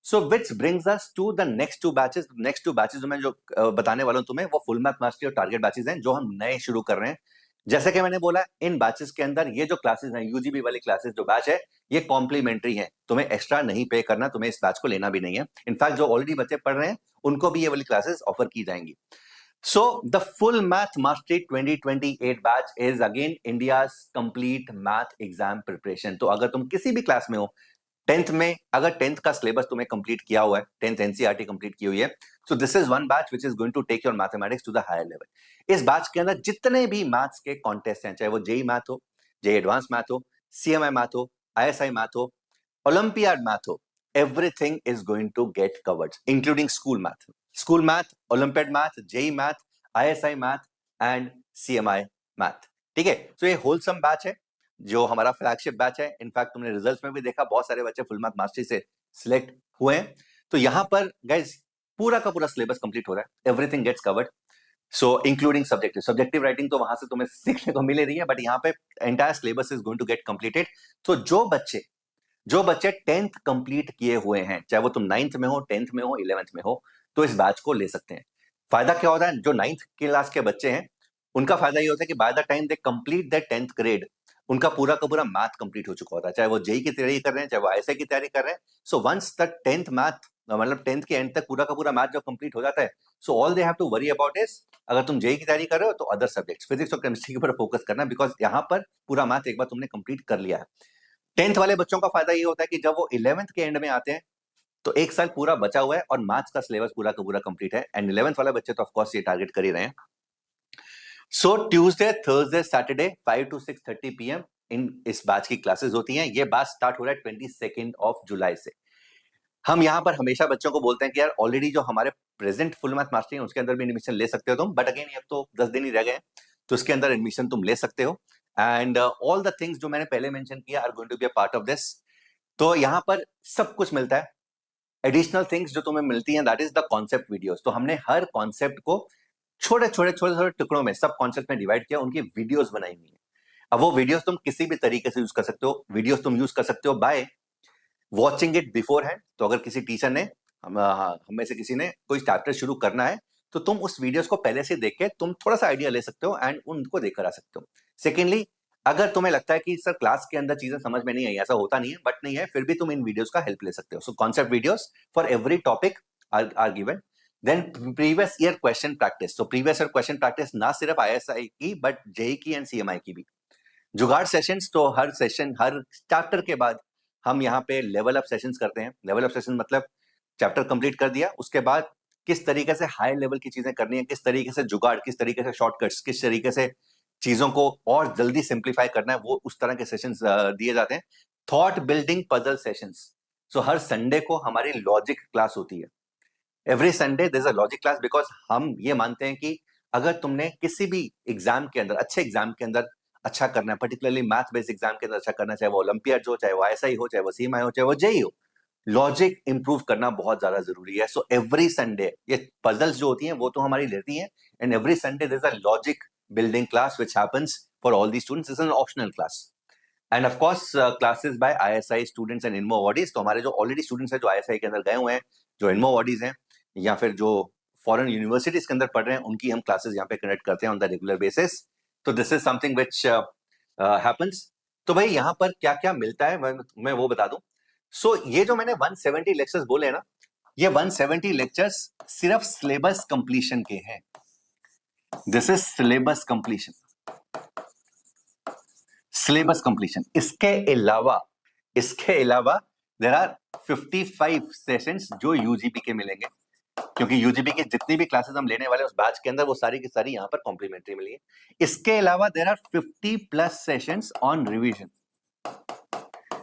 So which brings us to the next two batches. Next two batches मैं जो बताने वाला हूं तुम्हें, वो फुल मैथ मास्टरी और टारगेट बैचेस हैं जो हम नए शुरू कर रहे हैं। जैसे कि मैंने बोला, इन बैचेस के अंदर ये जो क्लासेस हैं, यूजीबी वाली क्लासेस जो बैच है, ये कॉम्प्लीमेंट्री है, तुम्हें एक्स्ट्रा नहीं पे करना, तुम्हें इस बैच को लेना भी नहीं है। इनफैक्ट जो ऑलरेडी बच्चे पढ़ रहे हैं उनको भी ये वाली क्लासेस ऑफर की जाएंगी। So the full math mastery 2028 batch is again India's complete math exam preparation। तो अगर तुम किसी भी क्लास में हो, 10th में, अगर 10th का सिलेबस तुम्हें कंप्लीट किया हुआ है, 10th एनसीईआरटी कंप्लीट की हुई है, so this is one batch which is going to take your mathematics to the higher level. इस बैच के अंदर जितने भी मैथ्स के कॉन्टेस्ट हैं, चाहे वो जेई मैथ हो, जेई एडवांस मैथ हो, सीएमआई मैथ हो, आईएसआई मैथ हो, ओलंपियाड मैथ हो, everything is going to get covered, including school math, olympiad math, JEE math, ISI math and CMI math. ठीक है, तो ये होलसम बैच है जो हमारा फ्लैगशिप बैच है। इनफैक्ट तुमने रिजल्ट्स में भी देखा, बहुत सारे बच्चे फुल मैथ मास्टरी से सिलेक्ट हुए हैं। तो यहां पर गाइस पूरा का पूरा सिलेबस कंप्लीट हो रहा है, everything gets covered, so including subjective writing तो वहां से तुम्हें सीखने को मिल रही है, बट यहाँ पे entire syllabus is going to get completed. तो जो बच्चे 10th कंप्लीट किए हुए हैं, चाहे वो तुम 9th में हो, 10th में हो, 11th में हो, तो इस बैच को ले सकते हैं। फायदा क्या होता है, जो 9th क्लास के बच्चे हैं उनका फायदा ये होता है कि by the time they complete the 10th grade, उनका पूरा का पूरा मैथ कंप्लीट हो चुका होता है, चाहे वो जेई की तैयारी कर रहे हैं, चाहे वो आईएसआई की तैयारी कर रहे हैं। So once the 10th math, मतलब 10th के एंड तक पूरा का पूरा मैथ जब कंप्लीट हो जाता है, so all they have to worry about is, अगर तुम जेई की तैयारी कर रहे हो तो अदर सब्जेक्ट्स, फिजिक्स और केमिस्ट्री के ऊपर फोकस करना, बिकॉज यहाँ पर पूरा मैथ एक बार तुमने कंप्लीट कर लिया है। 10th वाले बच्चों का फायदा ये होता है कि जब वो 11th के एंड में आते हैं तो एक साल पूरा बचा हुआ है और मैथ्स का सिलेबस पूरा का पूरा कंप्लीट है, एंड 11th वाले बच्चे तो ऑफ कोर्स ये टारगेट कर ही रहे हैं। So Tuesday, Thursday, Saturday 5 to 6:30 PM इन इस बैच की क्लासेस होती हैं। ये बैच स्टार्ट हो रहा है 22 जुलाई से। हम यहाँ पर हमेशा बच्चों को बोलते हैं कि यार ऑलरेडी जो हमारे प्रेजेंट फुल मैथ मास्टरी है उसके अंदर भी एडमिशन ले सकते हो तुम, बट अगेन अब तो 10 दिन ही रह गए, तो उसके अंदर एडमिशन तुम ले सकते हो, एंड ऑल द थिंग्स जो मैंने पहले मेंशन किया are going to be a part of this. तो यहाँ पर सब कुछ मिलता है। एडिशनल थिंग्स जो तुम्हें मिलती हैं, that is the concept videos. तो हमने हर कॉन्सेप्ट को छोटे छोटे छोटे छोटे टुकड़ों में, सब कॉन्सेप्ट में डिवाइड किया, उनकी वीडियोस बनाई हुई है। अब वो वीडियोस तुम किसी भी तरीके से यूज कर सकते हो। वीडियोस तुम यूज कर सकते हो by watching it before hand. तो अगर किसी टीचर ने हम में से किसी ने कोई चैप्टर शुरू करना है तो तुम उस वीडियोस को पहले से देख के तुम थोड़ा सा आइडिया ले सकते हो एंड उनको देखकर आ सकते हो। सेकेंडली, अगर तुम्हें लगता है कि सर क्लास के अंदर चीजें समझ में नहीं आई, ऐसा होता नहीं है, बट नहीं है, फिर भी तुम इन वीडियोस का हेल्प ले सकते हो। So concept videos for every topic are given. Then previous year question practice. तो प्रीवियस ईयर क्वेश्चन प्रैक्टिस ना सिर्फ आईएसआई की बट जेई की एंड सीएमआई की भी। जुगाड़ सेशंस, तो हर सेशन, हर चैप्टर के बाद हम यहाँ पे लेवल अप सेशंस करते हैं। लेवल अप सेशन मतलब चैप्टर कंप्लीट कर दिया, उसके बाद किस तरीके से हाई लेवल की चीजें करनी है, किस तरीके से जुगाड़, किस तरीके से शॉर्टकट्स, किस तरीके से चीजों को और जल्दी सिंप्लीफाई करना है, वो उस तरह के सेशंस दिए जाते हैं। Thought building puzzle sessions. So हर संडे को हमारी लॉजिक क्लास होती है। Every Sunday there is a logic class, because हम ये मानते हैं कि अगर तुमने किसी भी एग्जाम के अंदर, अच्छे एग्जाम के अंदर अच्छा करना है, पर्टिकुलरली मैथ बेस्ड एग्जाम के अंदर अच्छा करना है, चाहे वो ओलंपियाड हो, चाहे वो आईएसआई हो, चाहे वो सीएमआई हो, चाहे वो जेईई हो, लॉजिक इंप्रूव करना बहुत ज्यादा जरूरी है। सो एवरी संडे ये पजल्स जो होती हैं वो तो हमारी रहती हैं, and every Sunday there is a logic building class which happens for all the students. It's an optional class, and of course classes by ISI students and INMO bodies. तो हमारे जो ऑलरेडी स्टूडेंट्स हैं जो ISI के अंदर गए हुए हैं, जो इनमो बॉडीज हैं, या फिर जो फॉरेन यूनिवर्सिटीज के अंदर पढ़ रहे हैं, उनकी हम क्लासेस यहाँ पे कंडक्ट करते हैं ऑन द रेगुलर बेसिस। तो this is something which happens. तो भाई यहाँ पर क्या क्या मिलता है मैं वो बता दूं। सो ये जो मैंने 170 लेक्चर्स बोले ना, ये 170 लेक्चर्स सिर्फ सिलेबस कंप्लीशन के हैं। This is syllabus completion, syllabus completion. इसके अलावा देयर आर 55 सेशंस जो यूजीबी के मिलेंगे, क्योंकि यूजीबी की जितनी भी क्लासेस हम लेने वाले हैं उस बैच के अंदर वो सारी की सारी यहाँ पर कॉम्प्लीमेंट्री मिलेंगी। इसके अलावा there are 50+ sessions on revision.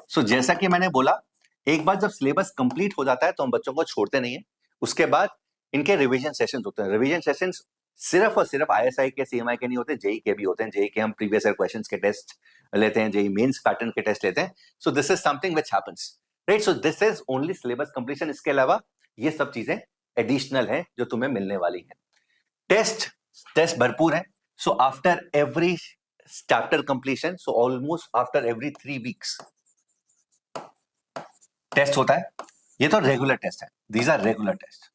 So जैसा कि मैंने बोला, एक बार जब सिलेबस कंप्लीट हो जाता है तो हम बच्चों को छोड़ते नहीं है, उसके बाद इनके रिवीजन सेशंस होते हैं। रिवीजन सेशंस सिर्फ और सिर्फ आईएसआई के, सीएमआई के नहीं होते, जेई के भी होते हैं। जेई के हम प्रीवियस ईयर क्वेश्चंस के टेस्ट लेते हैं, जेई मेंस पैटर्न के टेस्ट लेते हैं। So this is something which happens, right. So this is only syllabus completion. इसके अलावा ये सब चीजें एडिशनल है जो तुम्हें मिलने वाली है। टेस्ट भरपूर है। So after every chapter completion, so almost after every 3 weeks test होता है। ये तो रेगुलर टेस्ट है, these are regular test.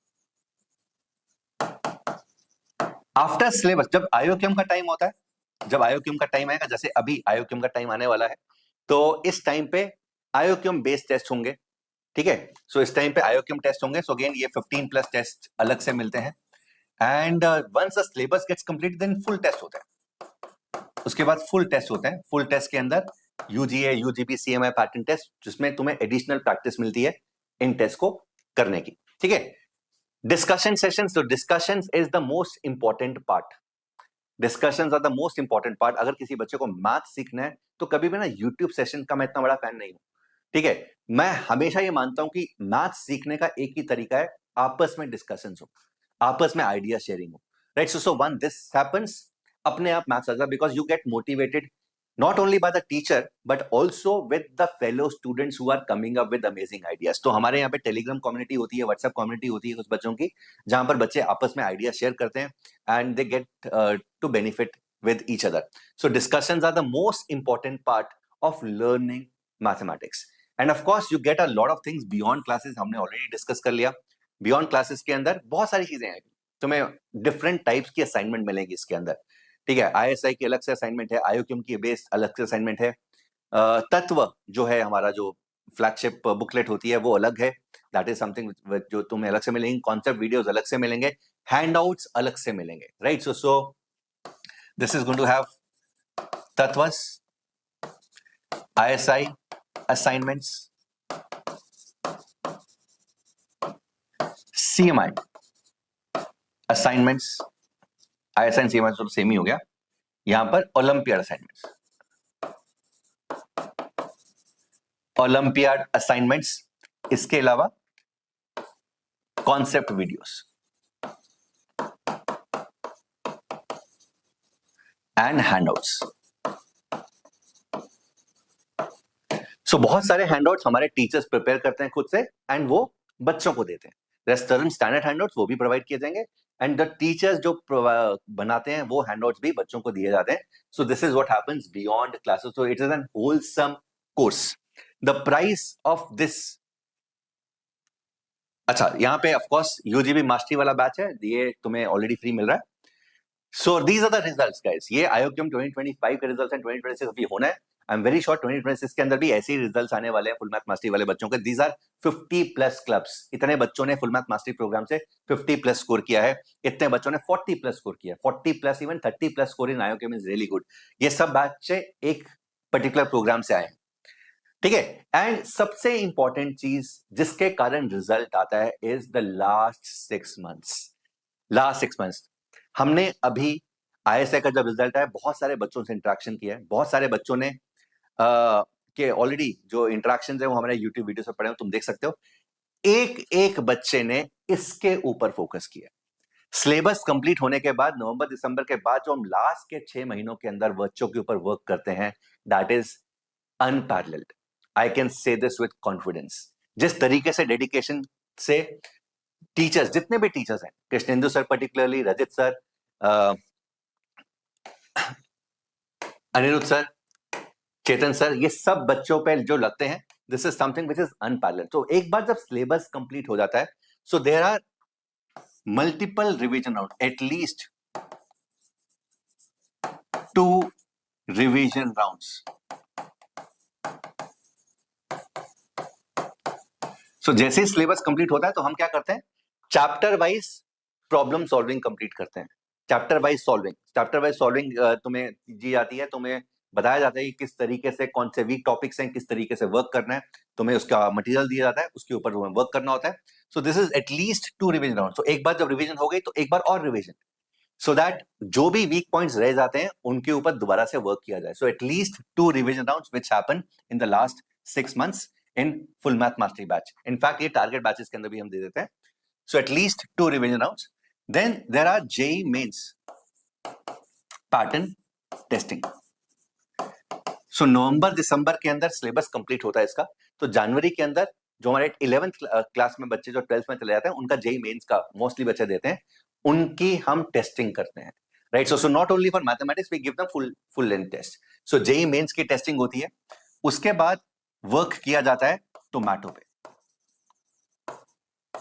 After syllabus, जब आयोक्यम का टाइम होता है, जब आयोक्यम का टाइम आएगा, जैसे अभी आयोक्यम का टाइम आने वाला है, तो इस टाइम पे आयोक्यम बेस्ड टेस्ट होंगे, ठीक है। सो इस टाइम पे आयोक्यम टेस्ट होंगे। सो अगेन ये 15 प्लस टेस्ट अलग से मिलते हैं, and once the syllabus gets complete then full test होते हैं। उसके बाद फुल टेस्ट होते हैं। फुल टेस्ट के अंदर यूजीए, यूजीबी, सीएमआई पैटर्न टेस्ट, जिसमें तुम्हें एडिशनल प्रैक्टिस मिलती है इन टेस्ट को करने की, ठीक है। डिस्कशन सेशंस, तो discussions is the most important part. Discussions are the most important part. अगर किसी बच्चे को मैथ सीखना है तो कभी भी ना यूट्यूब सेशन का मैं इतना बड़ा फैन नहीं हूं, ठीक है। मैं हमेशा ये मानता हूं कि मैथ सीखने का एक ही तरीका है, आपस में डिस्कशंस हो, आपस में आइडिया शेयरिंग हो, right. So one this happens, अपने आप मैथ्स आता है, because you get motivated not only by the teacher but also with the fellow students who are coming up with amazing ideas। तो हमारे यहाँ पे टेलीग्राम कम्युनिटी होती है, व्हाट्सएप कम्युनिटी होती है कुछ बच्चों की, जहां पर बच्चे आपस में आइडिया शेयर करते हैं and they get to benefit with each other। So discussions are the most important part of learning mathematics, and of course you get a lot of things beyond classes। हमने already discuss कर लिया। beyond classes के अंदर बहुत सारी चीजें हैं, तुम्हें different types की assignment मिलेंगी इसके अंदर, ठीक है। आईएसआई की अलग से असाइनमेंट है, आयोक्यम की बेस्ड अलग से असाइनमेंट है, तत्व जो है हमारा जो फ्लैगशिप बुकलेट होती है वो अलग है, दैट इज समथिंग जो तुम्हें अलग से मिलेंगे, कॉन्सेप्ट वीडियोस अलग से मिलेंगे, हैंडआउट्स अलग से मिलेंगे, right. So this is going to have तत्वस, ISI assignments, CMI assignments, ISI and CMI तो सेम ही हो गया। यहां पर ओलंपियाड असाइनमेंट्स, ओलंपियाड असाइनमेंट्स, इसके अलावा कॉन्सेप्ट वीडियोस एंड हैंडआउट्स। सो बहुत सारे हैंडआउट्स हमारे टीचर्स प्रिपेयर करते हैं खुद से एंड वो बच्चों को देते हैं। रेस्टोरेंट स्टैंडर्ड हैंडआउट्स वो भी प्रोवाइड किए जाएंगे, एंड द टीचर्स जो बनाते हैं वो हैंडआउट्स भी बच्चों को दिए जाते हैं। So this is what happens beyond classes. So it is an wholesome course. The price of this, अच्छा यहाँ पे ऑफ कोर्स यूजीबी मास्टरी वाला बैच है, ये तुम्हें ऑलरेडी फ्री मिल रहा है। So these are the results guys. ये आयोक्यम 2025 के रिजल्ट्स हैं, 2026 अभी होना है। आई एम वेरी श्योर 2026 के अंदर भी ऐसे ही रिजल्ट्स आने वाले हैं फुल मैथ मास्टरी वाले बच्चों के। These are 50 plus clubs. इतने बच्चों ने फुल मैथ मास्टरी प्रोग्राम से 50 प्लस स्कोर किया है, इतने बच्चों ने 40 प्लस स्कोर किया है, 40 plus even 30 plus score in IOQM is really good. ये सब बच्चे एक पर्टिकुलर प्रोग्राम से आए हैं, ठीक है। एंड सबसे इंपॉर्टेंट चीज जिसके कारण रिजल्ट आता है is the last 6 months. Last 6 months हमने अभी आईएसआई का जब रिजल्ट आया, बहुत सारे बच्चों से इंटरेक्शन किया है, बहुत सारे बच्चों ने के ऑलरेडी जो इंटरेक्शन है वो हमारे यूट्यूब वीडियो से पढ़े हो, तुम देख सकते हो। एक एक बच्चे ने इसके ऊपर फोकस किया। सिलेबस कंप्लीट होने के बाद नवंबर दिसंबर के बाद जो हम लास्ट के 6 महीनों के अंदर बच्चों के ऊपर वर्क करते हैं, that is unparalleled. I can say this with confidence. जिस तरीके से डेडिकेशन से टीचर्स, जितने भी टीचर्स हैं, Krishnendu sir particularly, Rajit sir, Anirudh sir, Chetan sir, ये सब बच्चों पे जो लगते हैं, this is something which is unparalleled. तो एक बार जब सिलेबस कंप्लीट हो जाता है, so there are multiple revision round, at least 2 revision rounds. So जैसे ही सिलेबस कंप्लीट होता है तो हम क्या करते हैं, chapter wise problem solving complete करते हैं। चैप्टर वाइज सॉल्विंग तुम्हें दी जाती है, तुम्हें बताया जाता है कि किस तरीके से कौन से वीक टॉपिक्स हैं, किस तरीके से वर्क करना है, तुम्हें उसका मटेरियल दिया जाता है, उसके ऊपर तुम्हें वर्क करना होता है। So this is at least 2 revision round. So एक बार जब रिवीजन हो गई तो एक बार और रिवीजन, सो दैट जो भी वीक पॉइंट्स रह जाते हैं उनके ऊपर दोबारा से वर्क किया जाए। So at least 2 revision rounds which happen in the last 6 months in full math mastery batch. In fact ये टारगेट बैचेस के अंदर भी हम दे देते हैं। So at least 2 revision rounds. Then there are JEE Mains pattern testing. So नवंबर दिसंबर के अंदर सिलेबस कंप्लीट होता है इसका, तो जनवरी के अंदर जो हमारे 11th क्लास में बच्चे जो 12th में चले जाते हैं, उनका जेईई मेंस का मोस्टली बच्चे देते हैं, उनकी हम टेस्टिंग करते हैं, right. So not only for mathematics we give them full length test. So JEE mains की टेस्टिंग होती है, उसके बाद वर्क किया जाता है टोमेटो पे।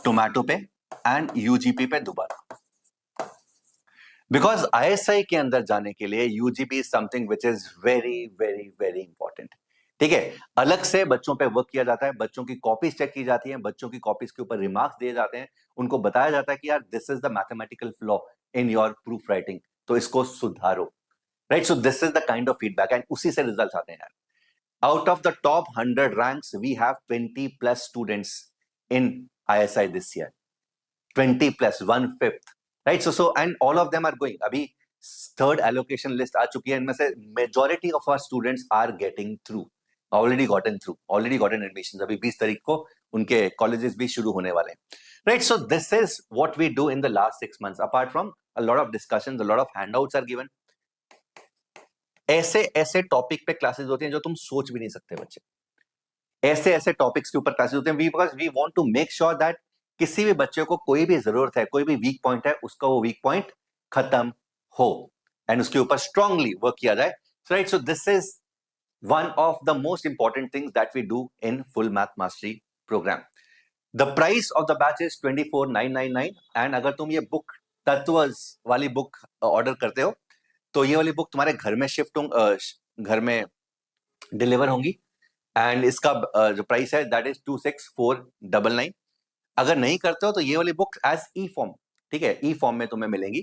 टोमेटो पे एंड यूजीपी पे दोबारा, बिकॉज आईएसआई के अंदर जाने के लिए UGP is something which is very very very important. ठीक है, अलग से बच्चों पे वर्क किया जाता है, बच्चों की कॉपीज चेक की जाती हैं, बच्चों की कॉपीज के ऊपर रिमार्क्स दिए जाते हैं, उनको बताया जाता है कि यार this is the mathematical flaw in your proof writing, तो इसको सुधारो। Right, so this is the kind of feedback and उसी से रिजल्ट आते हैं यार। Out of the top 100 ranks, we have 20 plus students in ISI this year. 20 plus, 1/5. Right? So, and all of them are going. अभी third allocation list आ चुकी है, इनमें से majority of our students are getting through. Already gotten admissions. अभी 20 तारीख को उनके colleges भी शुरू होने वाले हैं. Right? So, this is what we do in the last 6 months. Apart from a lot of discussions, a lot of handouts are given. ऐसे ऐसे टॉपिक पे क्लासेस होती हैं जो तुम सोच भी नहीं सकते बच्चे, ऐसे ऐसे टॉपिक्स के ऊपर क्लासेस होते हैं, because we want to make sure that किसी भी बच्चे को कोई भी जरूरत है, कोई भी वीक पॉइंट है, उसका वो वीक पॉइंट खत्म हो एंड उसके ऊपर स्ट्रांगली वर्क किया जाए। Right, so this is one of the most important things that we do in full math mastery programme. The price of the batch is 24,999 and अगर तुम ये बुक तत्वस वाली बुक ऑर्डर करते हो तो ये वाली बुक तुम्हारे घर में घर में डिलीवर होंगी एंड इसका जो प्राइस है दैट इज 26,499। अगर नहीं करते हो तो ये वाली बुक एज ई फॉर्म, ठीक है, ई फॉर्म में तुम्हें मिलेंगी।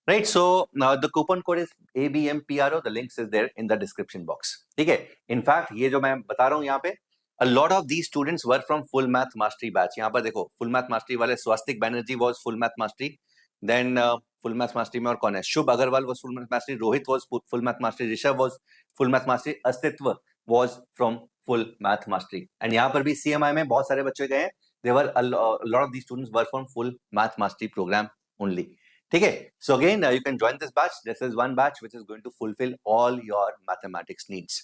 Right, so the coupon code is ABMPRO, the links is there in the description box. ठीक है, इनफैक्ट ये जो मैं बता रहा हूँ यहाँ पे, a lot of these students were from full math mastery batch। यहाँ पर देखो full math mastery वाले स्वास्तिक Banerjee was full math mastery, then full math mastery में और कौन है, Shubh Agarwal was full math mastery, Rohit was full math mastery, Rishabh was full math mastery, अस्तित्व was from full math mastery। And यहाँ पर भी CMI में बहुत सारे बच्चे गए हैं, there were a lot of these students were from full math mastery program only। ठीक है, so again you can join this batch, this is one batch which is going to fulfill all your mathematics needs।